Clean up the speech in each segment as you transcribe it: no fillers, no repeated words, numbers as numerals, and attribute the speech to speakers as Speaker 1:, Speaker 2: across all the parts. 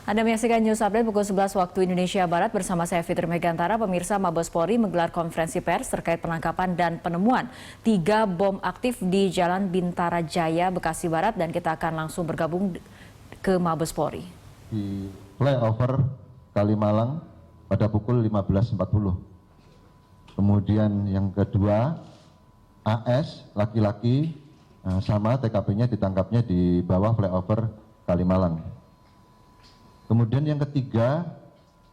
Speaker 1: Anda menyaksikan News Update pukul 11 waktu Indonesia Barat bersama saya Fitri Megantara. Pemirsa, Mabes Polri menggelar konferensi pers terkait penangkapan dan penemuan 3 bom aktif di Jalan Bintara Jaya, Bekasi Barat, dan kita akan langsung bergabung ke Mabes Polri.
Speaker 2: Di flyover Kalimalang pada pukul 15.40. Kemudian yang kedua, AS laki-laki sama TKP-nya ditangkapnya di bawah flyover Kalimalang. Kemudian yang ketiga,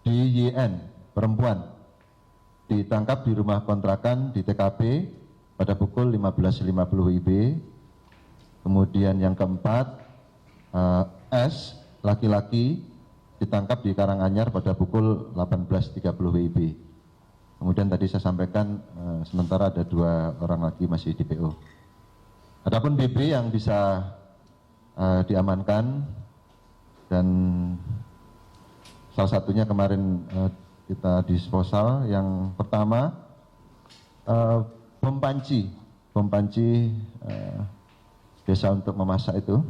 Speaker 2: DYN perempuan ditangkap di rumah kontrakan di TKP pada pukul 15.50 WIB. Kemudian yang keempat, S laki-laki ditangkap di Karanganyar pada pukul 18.30 WIB. Kemudian tadi saya sampaikan sementara ada 2 orang lagi masih di PO. Adapun BB yang bisa diamankan dan salah satunya kemarin kita disposal. Yang pertama bom panci biasa untuk memasak itu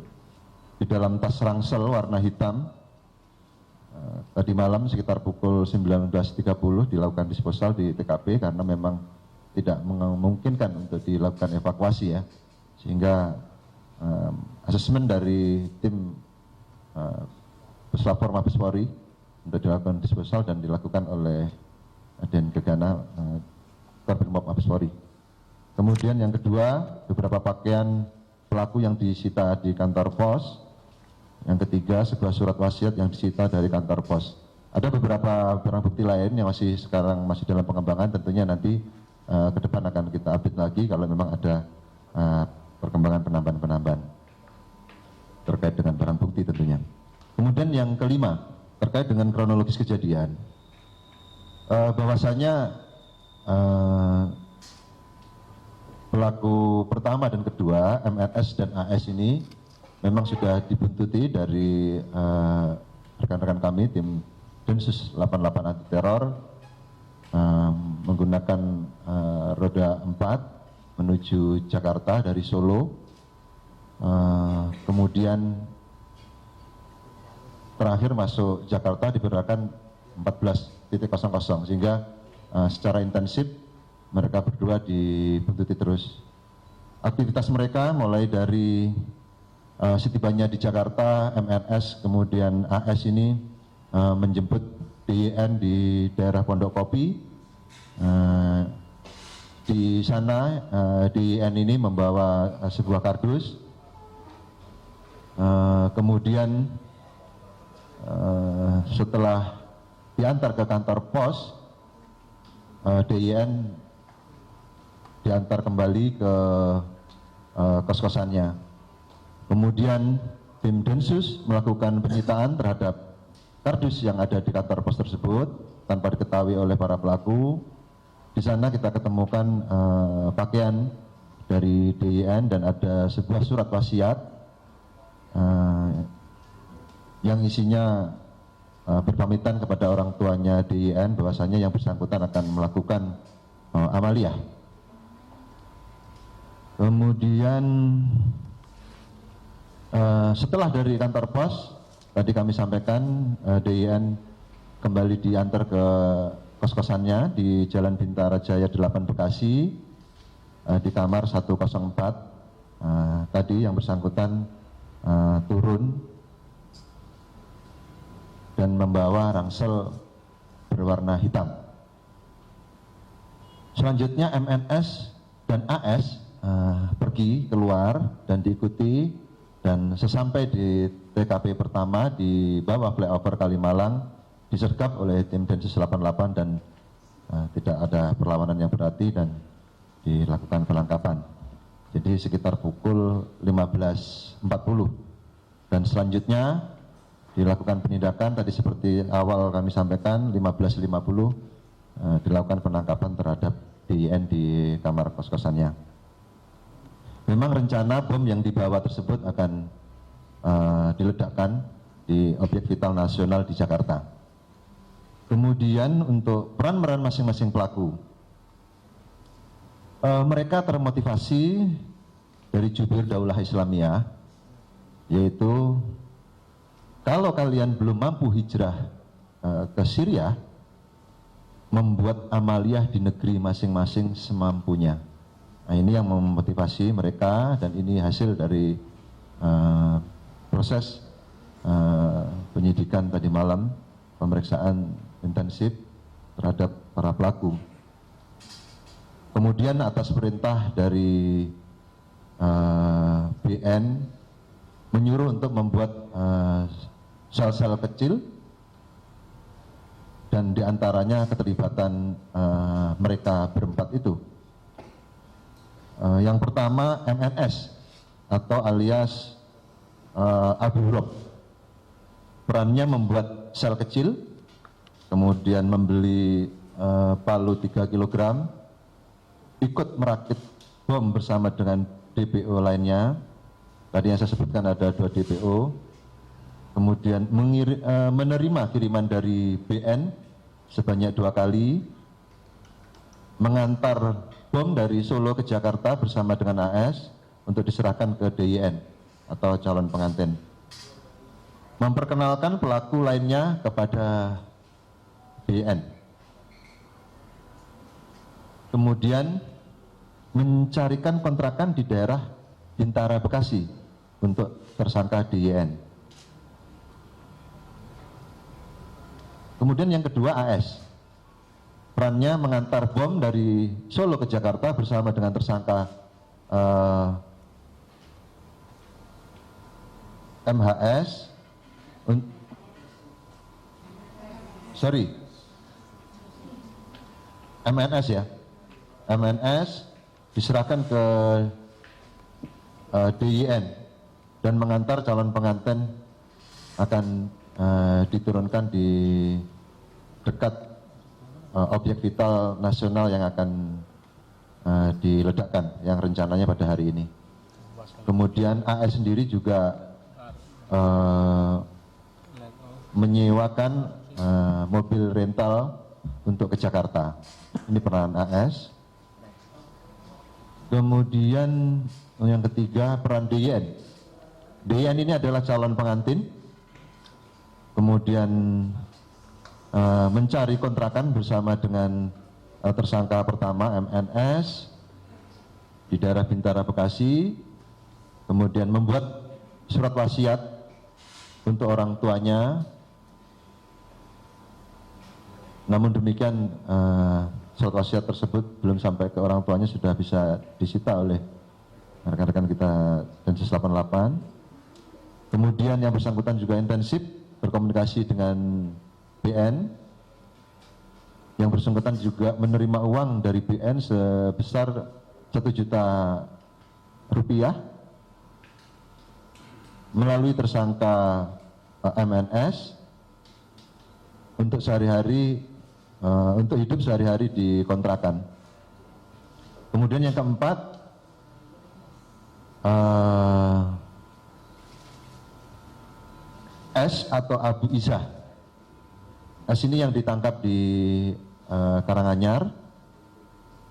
Speaker 2: di dalam tas ransel warna hitam. Tadi malam sekitar pukul 19.30 dilakukan disposal di TKP karena memang tidak memungkinkan untuk dilakukan evakuasi ya, sehingga asesmen dari tim Puslapor Mabes Polri untuk dilakukan disposal dan dilakukan oleh Den Gegana Korbrimop Mabes Polri. Kemudian yang kedua, beberapa pakaian pelaku yang disita di kantor pos. Yang ketiga, sebuah surat wasiat yang disita dari kantor pos. Ada beberapa barang bukti lain yang sekarang masih dalam pengembangan, tentunya nanti ke depan akan kita update lagi kalau memang ada perkembangan penambahan-penambahan terkait dengan barang bukti tentunya. Kemudian yang kelima, terkait dengan kronologis kejadian, bahwasanya pelaku pertama dan kedua, MNS dan AS ini memang sudah dibuntuti dari rekan-rekan kami, tim Densus 88 anti teror, menggunakan roda 4 menuju Jakarta dari Solo. Kemudian terakhir masuk Jakarta diperkirakan 14.00, sehingga secara intensif mereka berdua dibuntuti terus. Aktivitas mereka mulai dari setibanya di Jakarta, MNS kemudian AS ini menjemput DYN di daerah Pondok Kopi. Di sana DYN ini membawa sebuah kardus. Kemudian setelah diantar ke kantor pos, DYN diantar kembali ke kos-kosannya. Kemudian tim Densus melakukan penyitaan terhadap kardus yang ada di kantor pos tersebut tanpa diketahui oleh para pelaku. Di sana kita ketemukan pakaian dari DYN dan ada sebuah surat wasiat yang isinya berpamitan kepada orang tuanya DYN bahwasanya yang bersangkutan akan melakukan amaliyah. Kemudian setelah dari kantor pos tadi kami sampaikan, DYN kembali diantar ke kos-kosannya di Jalan Bintara Jaya 8 Bekasi di kamar 104. Tadi yang bersangkutan turun dan membawa ransel berwarna hitam. Selanjutnya MNS dan AS pergi keluar dan diikuti, dan sesampai di TKP pertama di bawah flyover Kalimalang disergap oleh tim Densus 88 dan tidak ada perlawanan yang berarti dan dilakukan penangkapan. Jadi sekitar pukul 15.40 dan selanjutnya dilakukan penindakan tadi seperti awal kami sampaikan 15.50 dilakukan penangkapan terhadap DYN di kamar kos-kosannya. Memang rencana bom yang dibawa tersebut akan diledakkan di objek vital nasional di Jakarta. Kemudian untuk peran-peran masing-masing pelaku, mereka termotivasi dari Jubir Daulah Islamiyah, yaitu kalau kalian belum mampu hijrah ke Syria, membuat amaliyah di negeri masing-masing semampunya. Nah, ini yang memotivasi mereka, dan ini hasil dari proses penyidikan tadi malam, pemeriksaan intensif terhadap para pelaku. Kemudian atas perintah dari BN menyuruh untuk membuat sel-sel kecil, dan diantaranya keterlibatan mereka berempat itu. Yang pertama MNS atau alias Abu Rob. Perannya membuat sel kecil, kemudian membeli palu 3 kg, ikut merakit bom bersama dengan DPO lainnya. Tadi yang saya sebutkan ada 2 DPO. Kemudian menerima kiriman dari BN sebanyak 2 kali, mengantar bom dari Solo ke Jakarta bersama dengan AS untuk diserahkan ke DYN atau calon pengantin. Memperkenalkan pelaku lainnya kepada DYN. Kemudian mencarikan kontrakan di daerah Bintara, Bekasi untuk tersangka DYN. Kemudian yang kedua AS. Perannya mengantar bom dari Solo ke Jakarta bersama dengan tersangka MHS. MNS ya. MNS diserahkan ke DYN dan mengantar calon pengantin akan diturunkan di dekat objek vital nasional yang akan diledakkan, yang rencananya pada hari ini. Kemudian AS sendiri juga menyewakan mobil rental untuk ke Jakarta. Ini peran AS. Kemudian yang ketiga peran DYN. DYN ini adalah calon pengantin, kemudian mencari kontrakan bersama dengan tersangka pertama MNS di daerah Bintara, Bekasi, kemudian membuat surat wasiat untuk orang tuanya. Namun demikian surat wasiat tersebut belum sampai ke orang tuanya, sudah bisa disita oleh rekan-rekan kita Densus 88. Kemudian yang bersangkutan juga intensif berkomunikasi dengan BN. Yang bersangkutan juga menerima uang dari BN sebesar 1 juta rupiah melalui tersangka MNS untuk sehari-hari, untuk hidup sehari-hari di kontrakan. Kemudian yang keempat, S atau Abu Isa. S ini yang ditangkap di Karanganyar.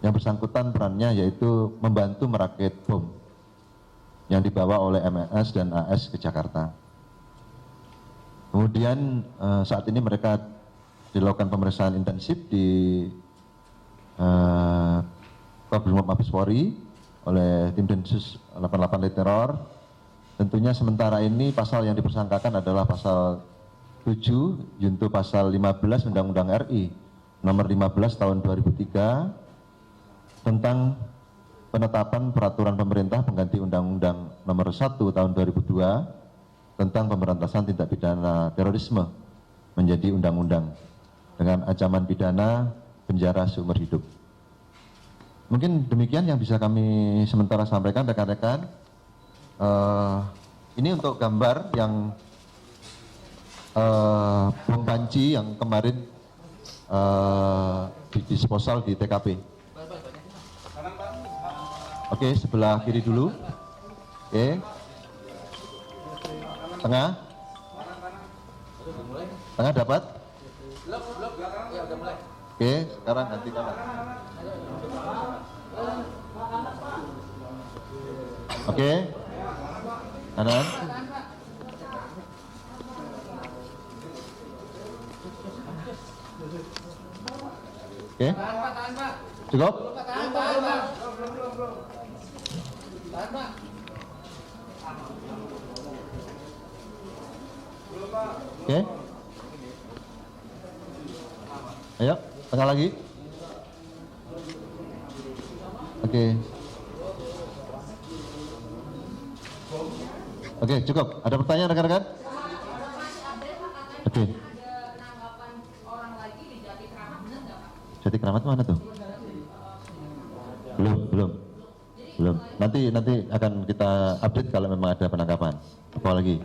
Speaker 2: Yang bersangkutan perannya yaitu membantu merakit bom yang dibawa oleh MNS dan AS ke Jakarta. Kemudian saat ini mereka dilakukan pemeriksaan intensif di Kobrimob Mabes Polri oleh tim Densus 88 anti teror. Tentunya sementara ini pasal yang dipersangkakan adalah pasal 7 junto pasal 15 Undang-Undang RI nomor 15 tahun 2003 tentang penetapan peraturan pemerintah pengganti Undang-Undang nomor 1 tahun 2002 tentang pemberantasan tindak pidana terorisme menjadi undang-undang dengan ancaman pidana penjara seumur hidup. Mungkin demikian yang bisa kami sementara sampaikan rekan-rekan. Ini untuk gambar yang bom panci yang kemarin didisposal di TKP. Oke, sebelah kiri dulu. Oke. Tengah. Tengah dapat? Oke, sekarang ganti kanan. Oke. Kanan. Oke? Cukup? Oke? Ayo, tengah lagi. Oke. Oke, cukup. Ada pertanyaan rekan-rekan? Oke. Jati Keramat mana tuh? Belum. Nanti akan kita update kalau memang ada penangkapan. Apa lagi?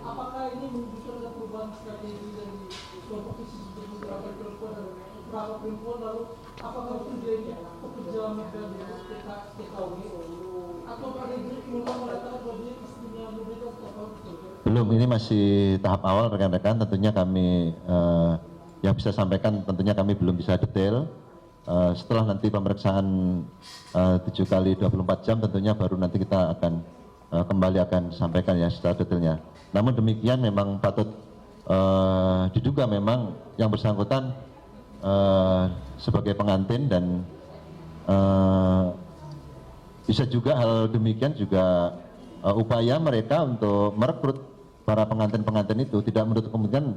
Speaker 3: Apakah ini menunjukkan ada perubahan strategi dari kelompok ISIS untuk menggerakkan perempuan dan beberapa perempuan, lalu apakah itu jadi pekerja migran TKW atau pada diri memang mengatakan bahwa dia istrinya memberikan apa?
Speaker 2: Belum, ini masih tahap awal rekan-rekan. Tentunya kami yang bisa sampaikan tentunya kami belum bisa detail. Setelah nanti pemeriksaan 7 kali 24 jam tentunya baru nanti kita akan kembali akan sampaikan ya secara detailnya. Namun demikian memang patut diduga memang yang bersangkutan sebagai pengantin dan bisa juga hal demikian juga upaya mereka untuk merekrut para pengantin-pengantin itu tidak menutup kemungkinan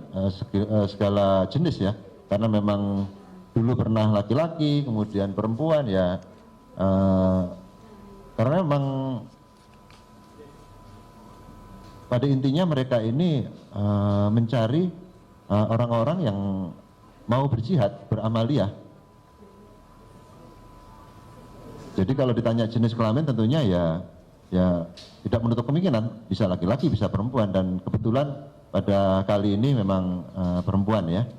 Speaker 2: segala jenis ya, karena memang dulu pernah laki-laki kemudian perempuan ya, karena memang pada intinya mereka ini mencari orang-orang yang mau berjihad, beramaliyah. Jadi kalau ditanya jenis kelamin tentunya ya tidak menutup kemungkinan bisa laki-laki bisa perempuan, dan kebetulan pada kali ini memang perempuan ya.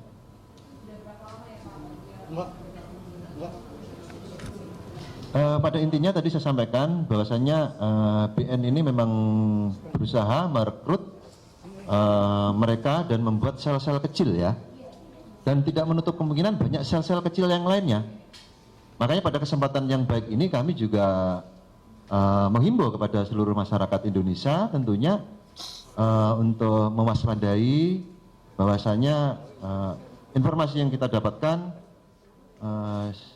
Speaker 2: Pada intinya tadi saya sampaikan bahwasanya BN ini memang berusaha merekrut mereka dan membuat sel-sel kecil ya, dan tidak menutup kemungkinan banyak sel-sel kecil yang lainnya. Makanya pada kesempatan yang baik ini kami juga menghimbau kepada seluruh masyarakat Indonesia tentunya untuk mewaspadai bahwasanya informasi yang kita dapatkan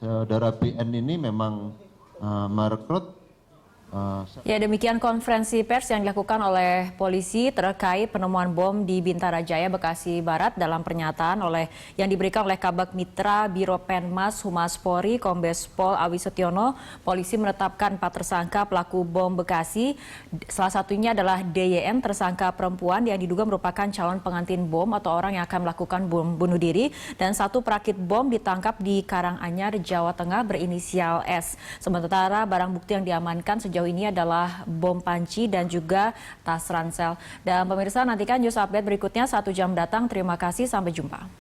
Speaker 2: saudara BN ini memang merekrut.
Speaker 1: Ya, demikian konferensi pers yang dilakukan oleh polisi terkait penemuan bom di Bintara Jaya, Bekasi Barat. Dalam pernyataan yang diberikan oleh Kabag Mitra Biro Penmas Humas Polri, Kombes Pol Awi Setiono, polisi menetapkan 4 tersangka pelaku bom Bekasi. Salah satunya adalah DYN, tersangka perempuan yang diduga merupakan calon pengantin bom atau orang yang akan melakukan bom bunuh diri, dan 1 perakit bom ditangkap di Karanganyar, Jawa Tengah berinisial S. Sementara barang bukti yang diamankan sejauh ini adalah bom panci dan juga tas ransel. Dan pemirsa, nantikan news update berikutnya 1 jam datang. Terima kasih, sampai jumpa.